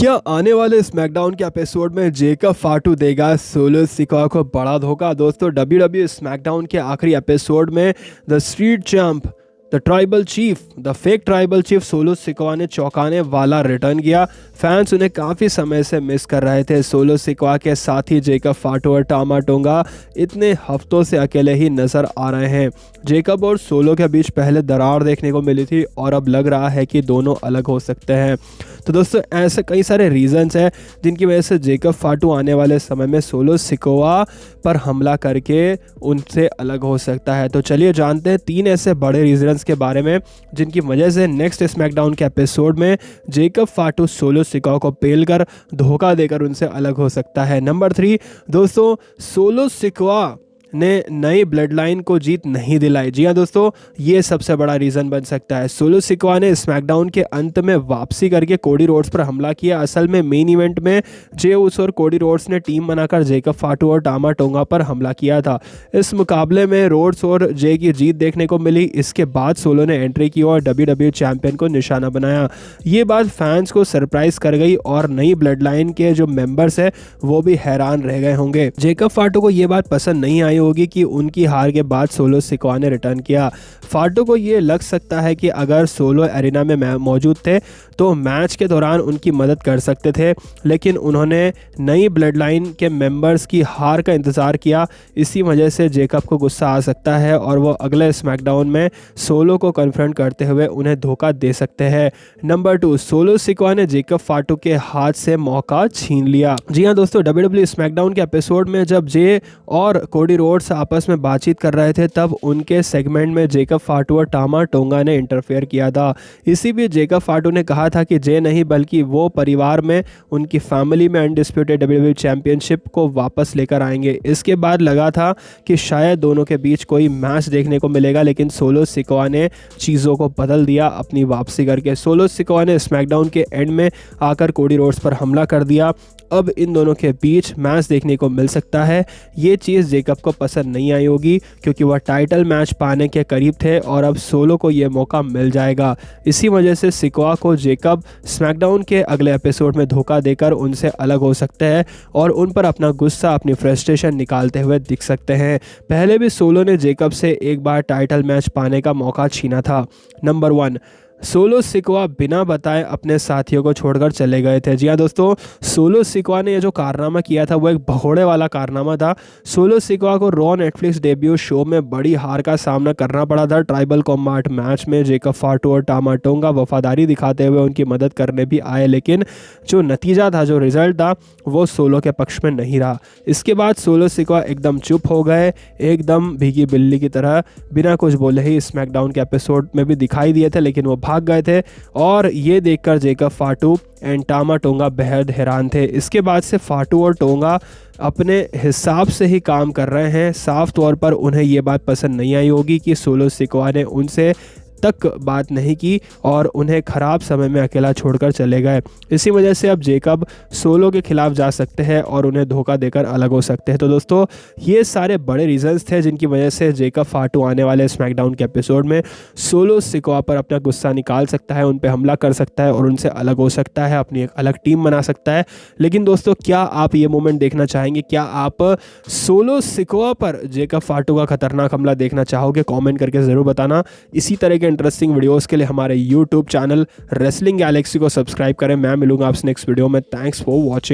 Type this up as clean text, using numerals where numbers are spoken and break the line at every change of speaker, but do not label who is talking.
क्या आने वाले स्मैकडाउन के एपिसोड में जेकब फाटू देगा सोलो सिकोआ को बड़ा धोखा। दोस्तों डब्ल्यूडब्ल्यूई स्मैकडाउन के आखिरी एपिसोड में the street champ, the tribal chief, the fake tribal chief solo Sikoa ने चौंकाने वाला रिटर्न किया। फैंस उन्हें काफ़ी समय से मिस कर रहे थे। सोलो सिकोआ के साथ ही जेकब फाटू और टामा टोंगा इतने हफ्तों से अकेले ही नज़र आ रहे हैं। जेकब और सोलो के बीच पहले दरार देखने को मिली थी और अब लग रहा है कि दोनों अलग हो सकते हैं। तो दोस्तों ऐसे कई सारे रीजंस हैं जिनकी वजह से जेकब फाटू आने वाले समय में सोलो सिकोआ पर हमला करके उनसे अलग हो सकता है। तो चलिए जानते हैं 3 ऐसे बड़े रीजंस के बारे में जिनकी वजह से नेक्स्ट स्मैकडाउन के एपिसोड में जेकब फाटू सोलो सिकोआ को पेल कर धोखा देकर उनसे अलग हो सकता है। नंबर 3 दोस्तों, सोलो सिकोआ ने नई ब्लड लाइन को जीत नहीं दिलाई। जी हाँ दोस्तों, ये सबसे बड़ा रीज़न बन सकता है। सोलो सिकोआ ने स्मैकडाउन के अंत में वापसी करके कोडी रोड्स पर हमला किया। असल में मेन इवेंट में जे उस और कोडी रोड्स ने टीम बनाकर जेकब फाटू और टामा टोंगा पर हमला किया था। इस मुकाबले में रोड्स और जे की जीत देखने को मिली। इसके बाद सोलो ने एंट्री की और डब्ल्यूडब्ल्यूई चैंपियन को निशाना बनाया। ये बात फैंस को सरप्राइज कर गई और नई ब्लड लाइन के जो मेंबर्स है वो भी हैरान रह गए होंगे। जेकब फाटू को ये बात पसंद नहीं आई होगी कि उनकी हार के बाद सोलो सिकोआ ने रिटर्न किया। फाटू को ये लग सकता है कि अगर सोलो एरिना में मौजूद थे तो मैच के दौरान उनकी मदद कर सकते थे, लेकिन उन्होंने नई ब्लड लाइन के मेंबर्स की हार का इंतज़ार किया। इसी वजह से जेकब को गुस्सा आ सकता है और वो अगले स्मैकडाउन में सोलो को कन्फ्रंट करते हुए उन्हें धोखा दे सकते हैं। नंबर 2, सोलो सिकोआ ने जेकब फाटू के हाथ से मौका छीन लिया। जी हाँ दोस्तों, डब्ल्यूडब्ल्यूई स्मैकडाउन के एपिसोड में जब जे और कोडी रोड्स आपस में बातचीत कर रहे थे तब उनके सेगमेंट में जेकब फाटू और टामा टोंगा ने इंटरफेयर किया था। इसी बीच जेकब फाटू ने कहा था कि जे नहीं बल्कि वो परिवार में उनकी फैमिली में अनडिस्प्यूटेड डब्ल्यूडब्ल्यूई चैंपियनशिप को वापस लेकर आएंगे। इसके बाद लगा था कि शायद दोनों के बीच कोई मैच देखने को मिलेगा, लेकिन सोलो सिकोआ ने चीज़ों को बदल दिया अपनी वापसी करके। सोलो सिकोआ ने स्मैकडाउन के एंड में आकर कोडी रोड्स पर हमला कर दिया। अब इन दोनों के बीच मैच देखने को मिल सकता है। ये चीज़ जेकब को पसंद नहीं आई होगी क्योंकि वह टाइटल मैच पाने के करीब थे और अब सोलो को यह मौका मिल जाएगा। इसी वजह से सिकोआ को जेकब स्मैकडाउन के अगले एपिसोड में धोखा देकर उनसे अलग हो सकते हैं और उन पर अपना गुस्सा, अपनी फ्रस्ट्रेशन निकालते हुए दिख सकते हैं। पहले भी सोलो ने जेकब से एक बार टाइटल मैच पाने का मौका छीना था। नंबर 1, सोलो सिकोआ बिना बताए अपने साथियों को छोड़कर चले गए थे। जी हाँ दोस्तों, सोलो सिकोआ ने ये जो कारनामा किया था वो एक भगोड़े वाला कारनामा था। सोलो सिकोआ को रॉ नेटफ्लिक्स डेब्यू शो में बड़ी हार का सामना करना पड़ा था। ट्राइबल कॉम्बैट मैच में जेकब फाटू और टामा टोंगा वफादारी दिखाते हुए उनकी मदद करने भी आए, लेकिन जो नतीजा था, जो रिजल्ट था, वो सोलो के पक्ष में नहीं रहा। इसके बाद सोलो सिकोआ एकदम चुप हो गए, एकदम भीगी बिल्ली की तरह बिना कुछ बोले ही स्मैकडाउन के एपिसोड में भी दिखाई दिए थे, लेकिन वो भाग गए थे। और ये देखकर जेकब फाटू एंड टामा टोंगा बेहद हैरान थे। इसके बाद से फाटू और टोंगा अपने हिसाब से ही काम कर रहे हैं। साफ तौर पर उन्हें ये बात पसंद नहीं आई होगी कि सोलो सिकोआ ने उनसे तक बात नहीं की और उन्हें ख़राब समय में अकेला छोड़कर चले गए। इसी वजह से अब जेकब सोलो के खिलाफ जा सकते हैं और उन्हें धोखा देकर अलग हो सकते हैं। तो दोस्तों ये सारे बड़े रीजंस थे जिनकी वजह से जेकब फाटू आने वाले स्मैकडाउन के एपिसोड में सोलो सिकोआ पर अपना गुस्सा निकाल सकता है, उन पर हमला कर सकता है और उनसे अलग हो सकता है, अपनी एक अलग टीम बना सकता है। लेकिन दोस्तों क्या आप ये मोमेंट देखना चाहेंगे? क्या आप सोलो सिकोआ पर जेकब फाटू का खतरनाक हमला देखना चाहोगे? कॉमेंट करके ज़रूर बताना। इसी तरह के इंटरेस्टिंग वीडियोस के लिए हमारे यूट्यूब चैनल रेसलिंग गैलेक्सी को सब्सक्राइब करें। मैं मिलूंगा आपसे नेक्स्ट वीडियो में। Thanks for watching.